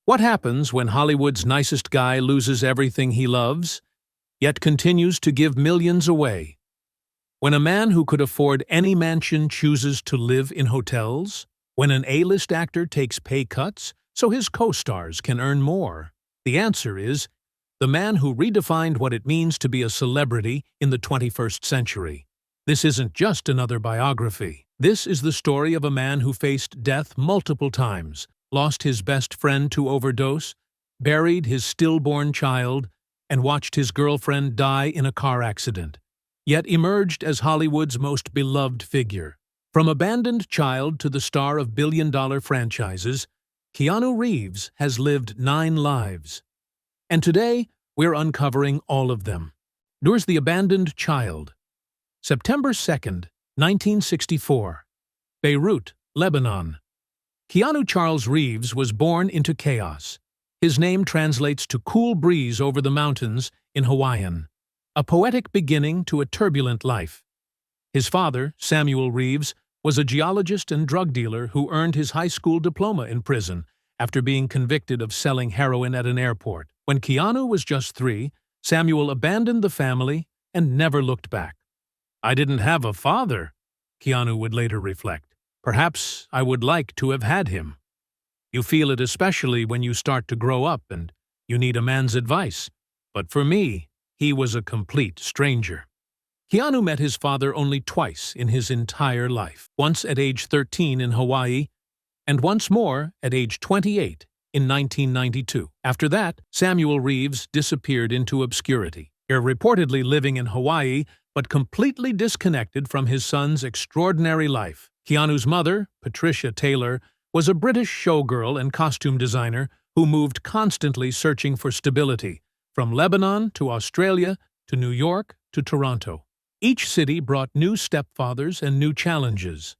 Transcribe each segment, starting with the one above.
What happens when Hollywood's nicest guy loses everything he loves, yet continues to give millions away? When a man who could afford any mansion chooses to live in hotels? When an A-list actor takes pay cuts so his co-stars can earn more? The answer is the man who redefined what it means to be a celebrity in the 21st century. This isn't just another biography. This is the story of a man who faced death multiple times, lost his best friend to overdose, buried his stillborn child, and watched his girlfriend die in a car accident, yet emerged as Hollywood's most beloved figure. From abandoned child to the star of billion-dollar franchises, Keanu Reeves has lived 9 lives. And today, we're uncovering all of them. Here's the abandoned child. September 2nd, 1964. Beirut, Lebanon. Keanu Charles Reeves was born into chaos. His name translates to cool breeze over the mountains in Hawaiian, a poetic beginning to a turbulent life. His father, Samuel Reeves, was a geologist and drug dealer who earned his high school diploma in prison after being convicted of selling heroin at an airport. When Keanu was just 3, Samuel abandoned the family and never looked back. "I didn't have a father," Keanu would later reflect. "Perhaps I would like to have had him." You feel it especially when you start to grow up and you need a man's advice. But for me, he was a complete stranger. Keanu met his father only twice in his entire life, once at age 13 in Hawaii, and once more at age 28 in 1992. After that, Samuel Reeves disappeared into obscurity, reportedly living in Hawaii but completely disconnected from his son's extraordinary life. Keanu's mother, Patricia Taylor, was a British showgirl and costume designer who moved constantly searching for stability, from Lebanon to Australia to New York to Toronto. Each city brought new stepfathers and new challenges.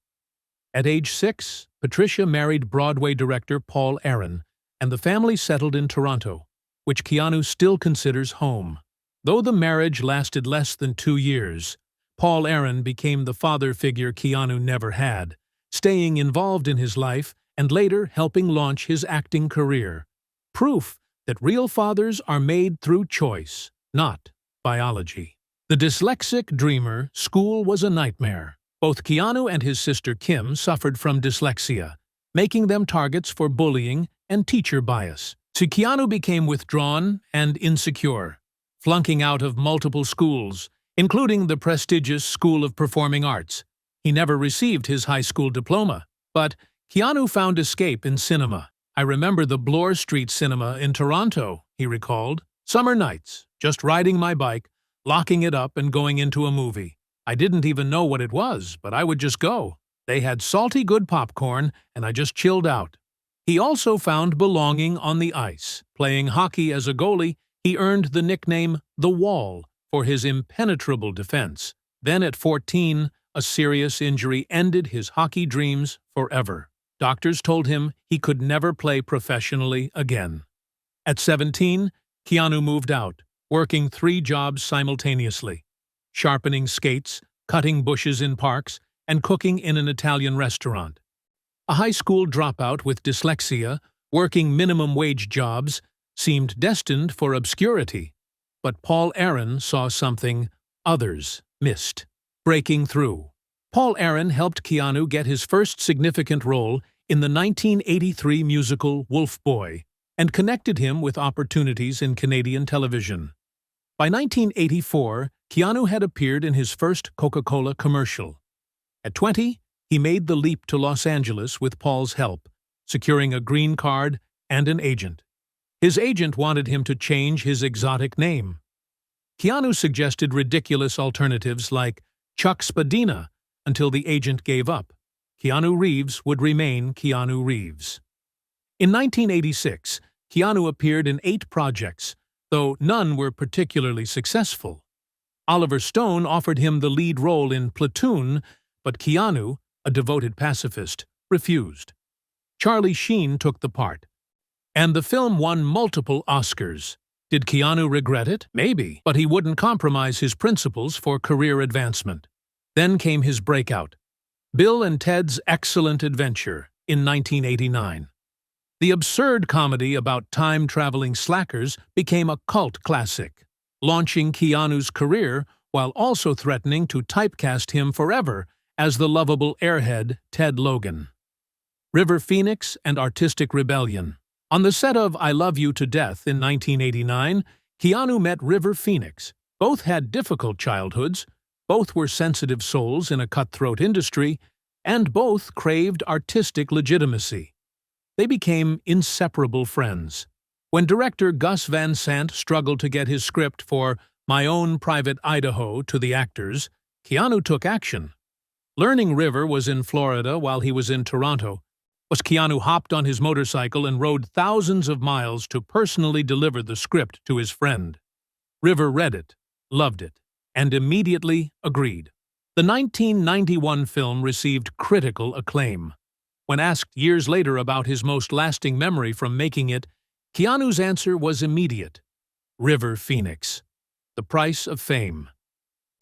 At age 6, Patricia married Broadway director Paul Aaron, and the family settled in Toronto, which Keanu still considers home. Though the marriage lasted less than 2 years, Paul Aaron became the father figure Keanu never had, staying involved in his life and later helping launch his acting career. Proof that real fathers are made through choice, not biology. The dyslexic dreamer, school was a nightmare. Both Keanu and his sister Kim suffered from dyslexia, making them targets for bullying and teacher bias. So Keanu became withdrawn and insecure, flunking out of multiple schools, including the prestigious School of Performing Arts. He never received his high school diploma, but Keanu found escape in cinema. "I remember the Bloor Street Cinema in Toronto," he recalled. "Summer nights, just riding my bike, locking it up and going into a movie. I didn't even know what it was, but I would just go. They had salty good popcorn, and I just chilled out." He also found belonging on the ice. Playing hockey as a goalie, he earned the nickname The Wall for his impenetrable defense. Then at 14, a serious injury ended his hockey dreams forever. Doctors told him he could never play professionally again. At 17, Keanu moved out, working 3 jobs simultaneously: sharpening skates, cutting bushes in parks, and cooking in an Italian restaurant. A high school dropout with dyslexia, working minimum-wage jobs, seemed destined for obscurity. But Paul Aaron saw something others missed: breaking through. Paul Aaron helped Keanu get his first significant role in the 1983 musical Wolf Boy and connected him with opportunities in Canadian television. By 1984, Keanu had appeared in his first Coca-Cola commercial. At 20, he made the leap to Los Angeles with Paul's help, securing a green card and an agent. His agent wanted him to change his exotic name. Keanu suggested ridiculous alternatives like Chuck Spadina until the agent gave up. Keanu Reeves would remain Keanu Reeves. In 1986, Keanu appeared in 8 projects, though none were particularly successful. Oliver Stone offered him the lead role in Platoon, but Keanu, a devoted pacifist, refused. Charlie Sheen took the part, and the film won multiple Oscars. Did Keanu regret it? Maybe, but he wouldn't compromise his principles for career advancement. Then came his breakout, Bill and Ted's Excellent Adventure, in 1989. The absurd comedy about time-traveling slackers became a cult classic, launching Keanu's career while also threatening to typecast him forever as the lovable airhead Ted Logan. River Phoenix and Artistic Rebellion. On the set of I Love You to Death in 1989, Keanu met River Phoenix. Both had difficult childhoods, both were sensitive souls in a cutthroat industry, and both craved artistic legitimacy. They became inseparable friends. When director Gus Van Sant struggled to get his script for My Own Private Idaho to the actors, Keanu took action. Learning River was in Florida while he was in Toronto. Keanu hopped on his motorcycle and rode thousands of miles to personally deliver the script to his friend. River read it, loved it, and immediately agreed. The 1991 film received critical acclaim. When asked years later about his most lasting memory from making it, Keanu's answer was immediate: River Phoenix. The price of fame.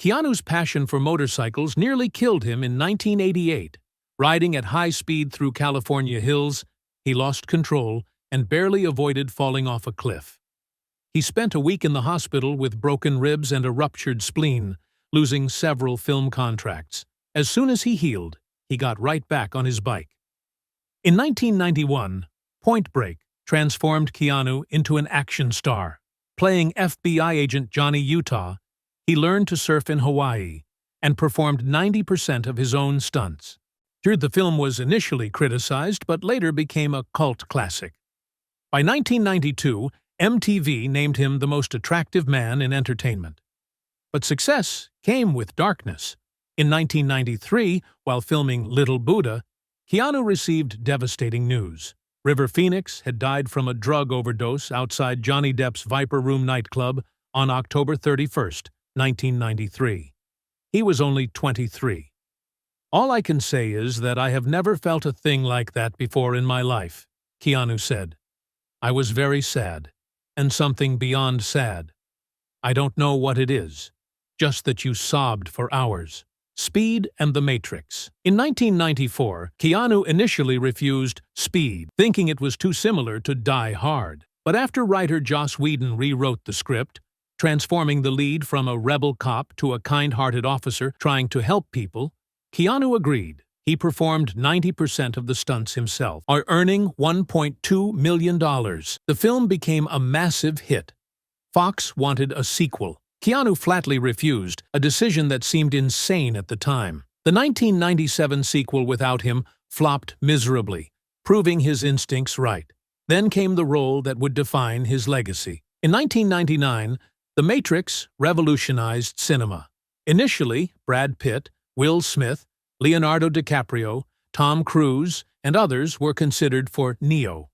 Keanu's passion for motorcycles nearly killed him in 1988. Riding at high speed through California hills, he lost control and barely avoided falling off a cliff. He spent a week in the hospital with broken ribs and a ruptured spleen, losing several film contracts. As soon as he healed, he got right back on his bike. In 1991, Point Break transformed Keanu into an action star. Playing FBI agent Johnny Utah, he learned to surf in Hawaii and performed 90% of his own stunts. The film was initially criticized, but later became a cult classic. By 1992, MTV named him the most attractive man in entertainment. But success came with darkness. In 1993, while filming Little Buddha, Keanu received devastating news. River Phoenix had died from a drug overdose outside Johnny Depp's Viper Room nightclub on October 31, 1993. He was only 23. All I can say is that I have never felt a thing like that before in my life, Keanu said. I was very sad, and something beyond sad. I don't know what it is, just that you sobbed for hours. Speed and the Matrix. In 1994, Keanu initially refused Speed, thinking it was too similar to Die Hard. But after writer Joss Whedon rewrote the script, transforming the lead from a rebel cop to a kind-hearted officer trying to help people, Keanu agreed. He performed 90% of the stunts himself, earning $1.2 million. The film became a massive hit. Fox wanted a sequel. Keanu flatly refused, a decision that seemed insane at the time. The 1997 sequel without him flopped miserably, proving his instincts right. Then came the role that would define his legacy. In 1999, The Matrix revolutionized cinema. Initially, Brad Pitt, Will Smith, Leonardo DiCaprio, Tom Cruise, and others were considered for Neo.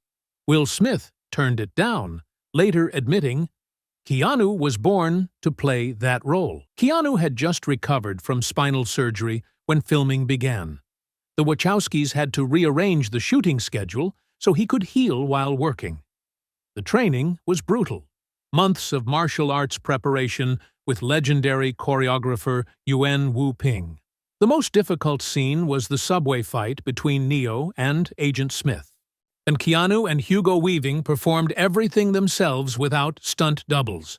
Will Smith turned it down, later admitting, Keanu was born to play that role. Keanu had just recovered from spinal surgery when filming began. The Wachowskis had to rearrange the shooting schedule so he could heal while working. The training was brutal. Months of martial arts preparation with legendary choreographer Yuen Wu-ping. The most difficult scene was the subway fight between Neo and Agent Smith. And Keanu and Hugo Weaving performed everything themselves without stunt doubles.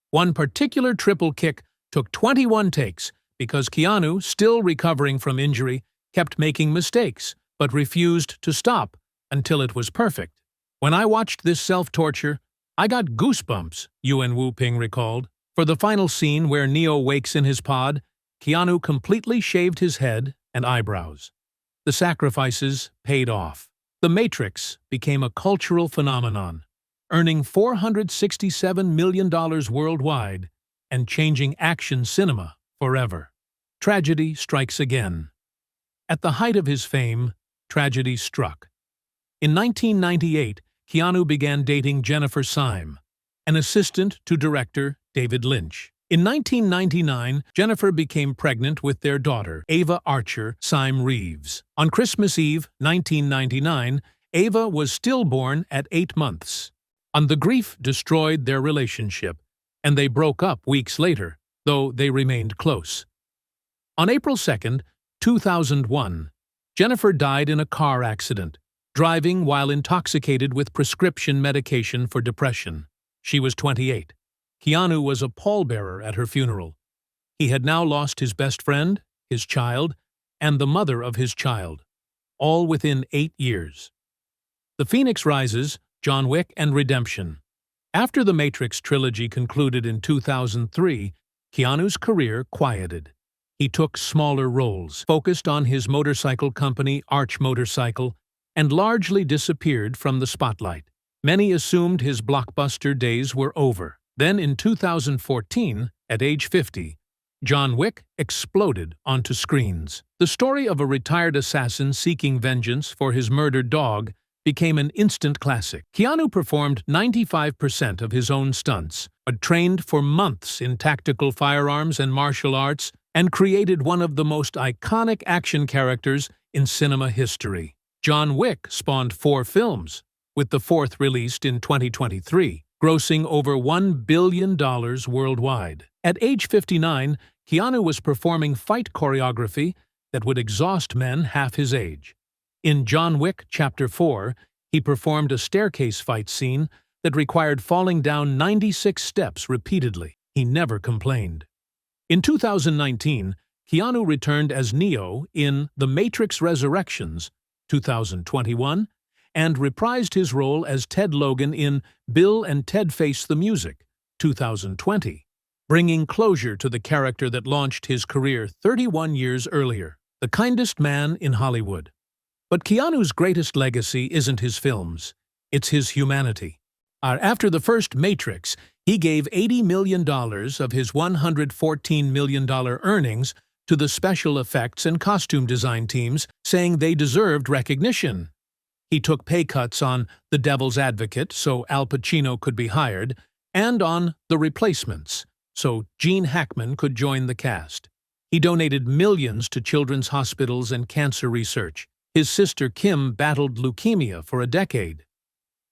One particular triple kick took 21 takes because Keanu, still recovering from injury, kept making mistakes, but refused to stop until it was perfect. When I watched this self-torture, I got goosebumps, Yuen Wu-ping recalled. For the final scene where Neo wakes in his pod, Keanu completely shaved his head and eyebrows. The sacrifices paid off. The Matrix became a cultural phenomenon, earning $467 million worldwide and changing action cinema forever. Tragedy strikes again. At the height of his fame, tragedy struck. In 1998, Keanu began dating Jennifer Syme, an assistant to director David Lynch. In 1999, Jennifer became pregnant with their daughter, Ava Archer Syme Reeves. On Christmas Eve, 1999, Ava was stillborn at 8 months. The grief destroyed their relationship, and they broke up weeks later, though they remained close. On April 2, 2001, Jennifer died in a car accident, driving while intoxicated with prescription medication for depression. She was 28. Keanu was a pallbearer at her funeral. He had now lost his best friend, his child, and the mother of his child, all within 8 years. The Phoenix Rises, John Wick, and Redemption. After the Matrix trilogy concluded in 2003, Keanu's career quieted. He took smaller roles, focused on his motorcycle company Arch Motorcycle, and largely disappeared from the spotlight. Many assumed his blockbuster days were over. Then in 2014, at age 50, John Wick exploded onto screens. The story of a retired assassin seeking vengeance for his murdered dog became an instant classic. Keanu performed 95% of his own stunts, trained for months in tactical firearms and martial arts, and created one of the most iconic action characters in cinema history. John Wick spawned 4 films, with the 4th released in 2023, grossing over $1 billion worldwide. At age 59, Keanu was performing fight choreography that would exhaust men half his age. In John Wick Chapter 4, he performed a staircase fight scene that required falling down 96 steps repeatedly. He never complained. In 2019, Keanu returned as Neo in The Matrix Resurrections, 2021, and reprised his role as Ted Logan in Bill and Ted Face the Music, 2020, bringing closure to the character that launched his career 31 years earlier. The Kindest Man in Hollywood. But Keanu's greatest legacy isn't his films, it's his humanity. After the first Matrix, he gave $80 million of his $114 million earnings to the special effects and costume design teams, saying they deserved recognition. He took pay cuts on The Devil's Advocate so Al Pacino could be hired, and on The Replacements so Gene Hackman could join the cast. He donated millions to children's hospitals and cancer research. His sister Kim battled leukemia for a decade.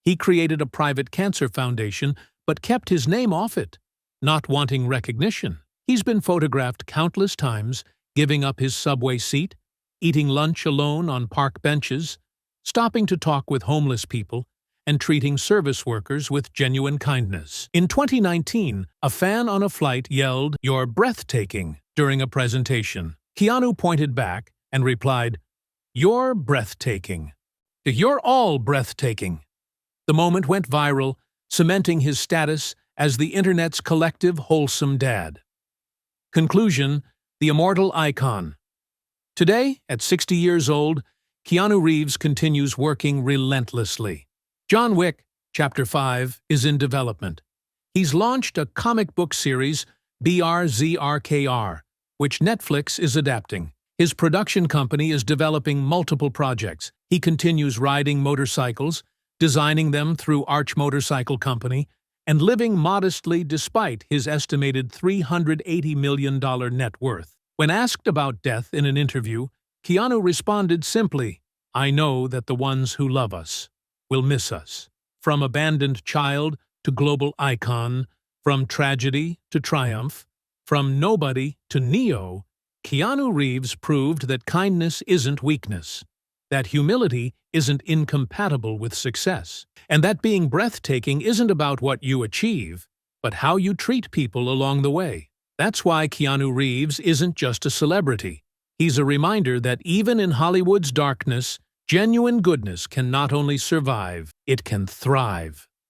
He created a private cancer foundation but kept his name off it, not wanting recognition. He's been photographed countless times, giving up his subway seat, eating lunch alone on park benches, stopping to talk with homeless people, and treating service workers with genuine kindness. In 2019, a fan on a flight yelled, "You're breathtaking," during a presentation. Keanu pointed back and replied, "You're breathtaking. You're all breathtaking." The moment went viral, cementing his status as the internet's collective wholesome dad. Conclusion: the immortal icon. Today, at 60 years old, Keanu Reeves continues working relentlessly. John Wick, Chapter 5, is in development. He's launched a comic book series, BRZRKR, which Netflix is adapting. His production company is developing multiple projects. He continues riding motorcycles, designing them through Arch Motorcycle Company, and living modestly despite his estimated $380 million net worth. When asked about death in an interview, Keanu responded simply, "I know that the ones who love us will miss us." From abandoned child to global icon, from tragedy to triumph, from nobody to Neo, Keanu Reeves proved that kindness isn't weakness, that humility isn't incompatible with success, and that being breathtaking isn't about what you achieve, but how you treat people along the way. That's why Keanu Reeves isn't just a celebrity. He's a reminder that even in Hollywood's darkness, genuine goodness can not only survive, it can thrive.